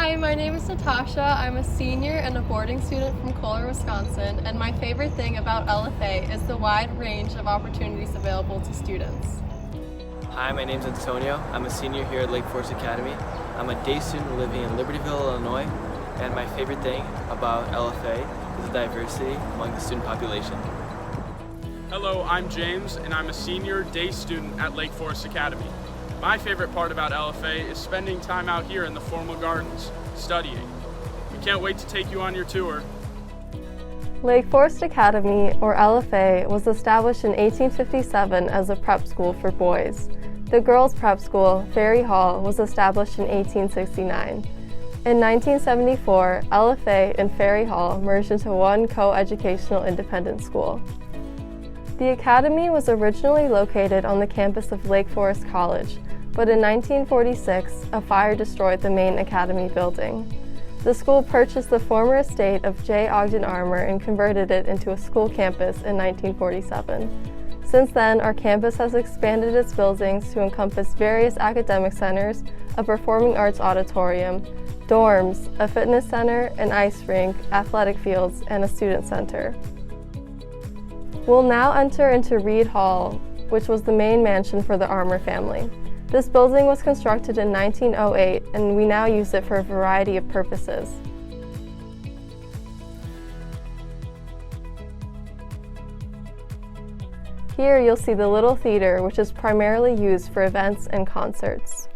Hi, my name is Natasha. I'm a senior and a boarding student from Kohler, Wisconsin, and my favorite thing about LFA is the wide range of opportunities available to students. Hi, my name is Antonio. I'm a senior here at Lake Forest Academy. I'm a day student living in Libertyville, Illinois, and my favorite thing about LFA is the diversity among the student population. Hello, I'm James, and I'm a senior day student at Lake Forest Academy. My favorite part about LFA is spending time out here in the formal gardens, studying. We can't wait to take you on your tour. Lake Forest Academy, or LFA, was established in 1857 as a prep school for boys. The girls' prep school, Ferry Hall, was established in 1869. In 1974, LFA and Ferry Hall merged into one co-educational independent school. The academy was originally located on the campus of Lake Forest College, but in 1946, a fire destroyed the main academy building. The school purchased the former estate of J. Ogden Armour and converted it into a school campus in 1947. Since then, our campus has expanded its buildings to encompass various academic centers, a performing arts auditorium, dorms, a fitness center, an ice rink, athletic fields, and a student center. We'll now enter into Reed Hall, which was the main mansion for the Armour family. This building was constructed in 1908, and we now use it for a variety of purposes. Here you'll see the Little Theater, which is primarily used for events and concerts.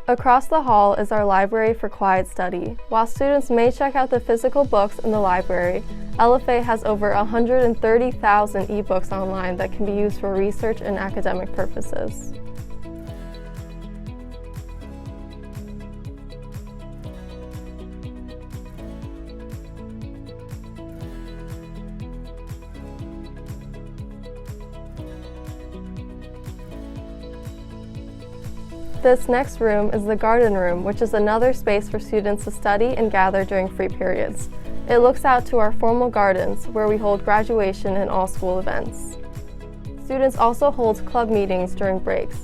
Across the hall is our library for quiet study. While students may check out the physical books in the library, LFA has over 130,000 ebooks online that can be used for research and academic purposes. This next room is the garden room, which is another space for students to study and gather during free periods. It looks out to our formal gardens, where we hold graduation and all school events. Students also hold club meetings during breaks.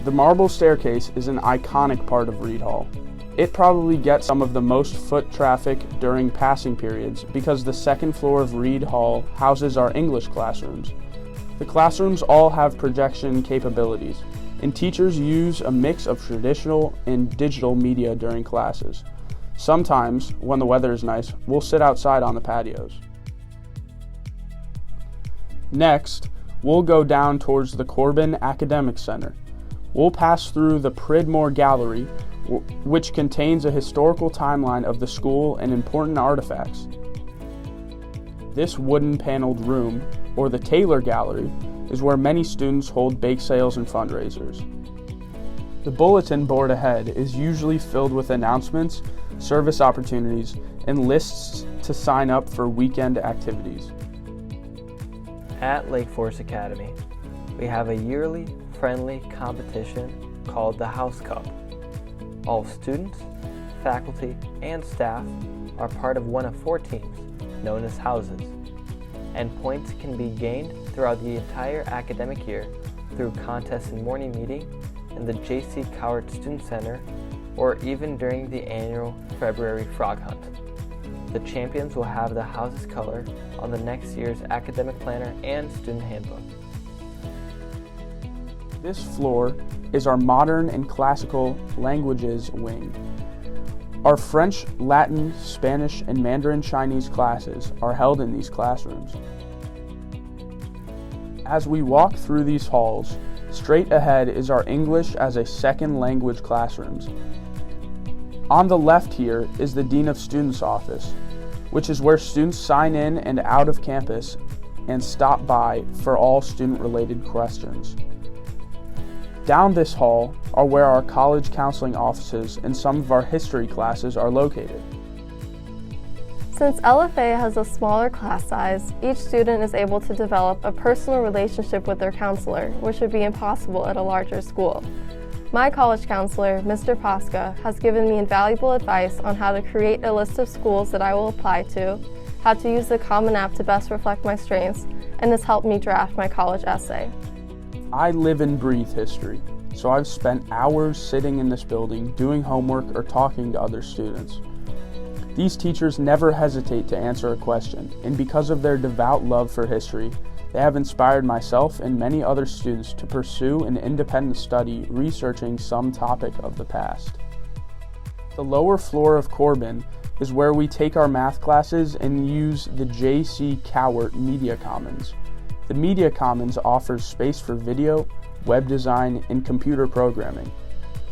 The marble staircase is an iconic part of Reed Hall. It probably gets some of the most foot traffic during passing periods because the second floor of Reed Hall houses our English classrooms. The classrooms all have projection capabilities, and teachers use a mix of traditional and digital media during classes. Sometimes, when the weather is nice, we'll sit outside on the patios. Next, we'll go down towards the Corbin Academic Center. We'll pass through the Pridmore Gallery, which contains a historical timeline of the school and important artifacts. This wooden paneled room, or the Taylor Gallery, is where many students hold bake sales and fundraisers. The bulletin board ahead is usually filled with announcements, service opportunities, and lists to sign up for weekend activities. At Lake Forest Academy, we have a yearly friendly competition called the House Cup. All students, faculty, and staff are part of one of 4 teams, known as houses, and points can be gained throughout the entire academic year through contests and morning meeting in the J.C. Cowart Student Center, or even during the annual February Frog Hunt. The champions will have the house's color on the next year's academic planner and student handbook. This floor is our modern and classical languages wing. Our French, Latin, Spanish, and Mandarin Chinese classes are held in these classrooms. As we walk through these halls, straight ahead is our English as a second language classrooms. On the left here is the Dean of Students office, which is where students sign in and out of campus and stop by for all student-related questions. Down this hall are where our college counseling offices and some of our history classes are located. Since LFA has a smaller class size, each student is able to develop a personal relationship with their counselor, which would be impossible at a larger school. My college counselor, Mr. Pasca, has given me invaluable advice on how to create a list of schools that I will apply to, how to use the Common App to best reflect my strengths, and has helped me draft my college essay. I live and breathe history. so I've spent hours sitting in this building doing homework or talking to other students. These teachers never hesitate to answer a question, and because of their devout love for history, they have inspired myself and many other students to pursue an independent study researching some topic of the past. The lower floor of Corbin is where we take our math classes and use the J.C. Cowart Media Commons. The Media Commons offers space for video, web design, and computer programming.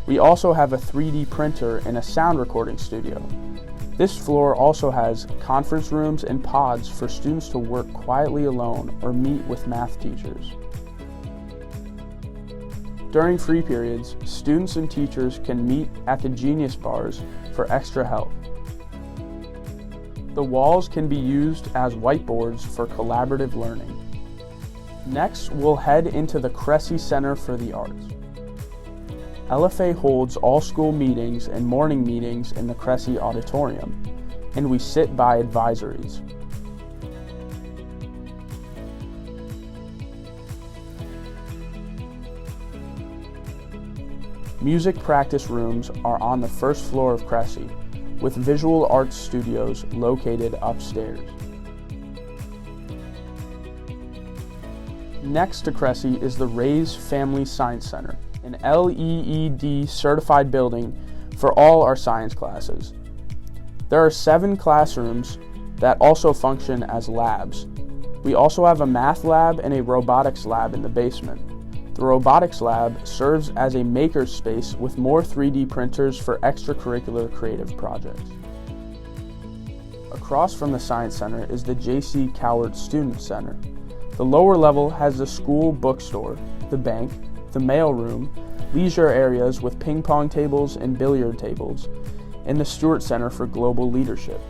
We also have a 3D printer and a sound recording studio. This floor also has conference rooms and pods for students to work quietly alone or meet with math teachers. During free periods, students and teachers can meet at the Genius Bars for extra help. The walls can be used as whiteboards for collaborative learning. Next, we'll head into the Cressy Center for the Arts. LFA holds all school meetings and morning meetings in the Cressy Auditorium, and we sit by advisories. Music practice rooms are on the first floor of Cressy, with visual arts studios located upstairs. Next to Cressy is the Rays Family Science Center, an LEED certified building for all our science classes. There are 7 classrooms that also function as labs. We also have a math lab and a robotics lab in the basement. The robotics lab serves as a maker space with more 3D printers for extracurricular creative projects. Across from the Science Center is the J.C. Cowart Student Center. The lower level has the school bookstore, the bank, the mailroom, leisure areas with ping pong tables and billiard tables, and the Stewart Center for Global Leadership.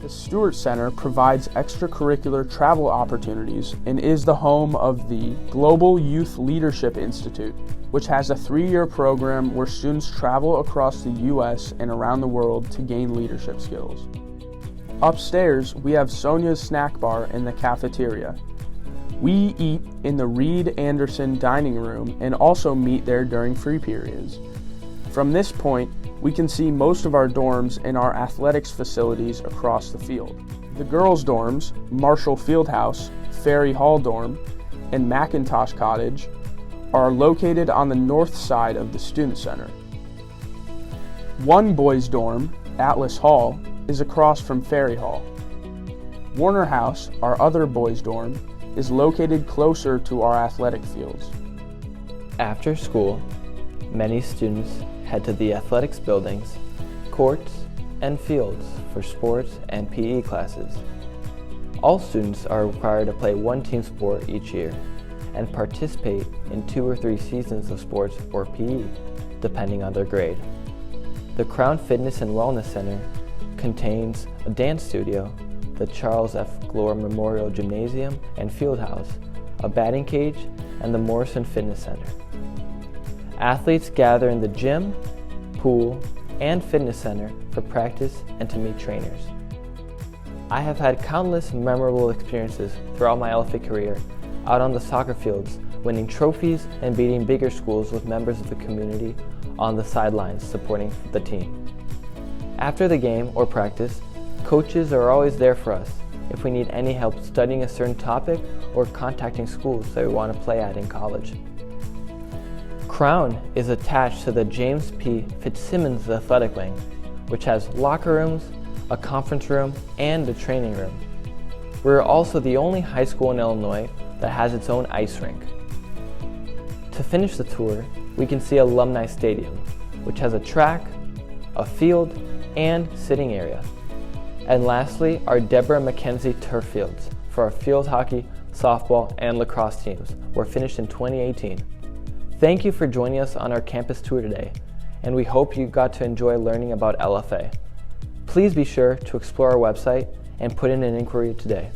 The Stewart Center provides extracurricular travel opportunities and is the home of the Global Youth Leadership Institute, which has a 3-year program where students travel across the U.S. and around the world to gain leadership skills. Upstairs, we have Sonia's Snack Bar in the cafeteria. We eat in the Reed Anderson dining room and also meet there during free periods. From this point, we can see most of our dorms and our athletics facilities across the field. The girls' dorms, Marshall Fieldhouse, Ferry Hall Dorm, and McIntosh Cottage, are located on the north side of the Student Center. One boys' dorm, Atlas Hall, is across from Ferry Hall. Warner House, our other boys' dorm, is located closer to our athletic fields. After school, many students head to the athletics buildings, courts, and fields for sports and PE classes. All students are required to play one team sport each year and participate in 2 or 3 seasons of sports or PE, depending on their grade. The Crown Fitness and Wellness Center contains a dance studio, the Charles F. Glore Memorial Gymnasium and Fieldhouse, a batting cage, and the Morrison Fitness Center. Athletes gather in the gym, pool, and fitness center for practice and to meet trainers. I have had countless memorable experiences throughout my LFA career out on the soccer fields, winning trophies and beating bigger schools with members of the community on the sidelines supporting the team. After the game or practice, coaches are always there for us if we need any help studying a certain topic or contacting schools that we want to play at in college. Crown is attached to the James P. Fitzsimmons Athletic Wing, which has locker rooms, a conference room, and a training room. We're also the only high school in Illinois that has its own ice rink. To finish the tour, we can see Alumni Stadium, which has a track, a field, and sitting area. And lastly, our Deborah McKenzie turf fields for our field hockey, softball, and lacrosse teams were finished in 2018. Thank you for joining us on our campus tour today, and we hope you got to enjoy learning about LFA. Please be sure to explore our website and put in an inquiry today.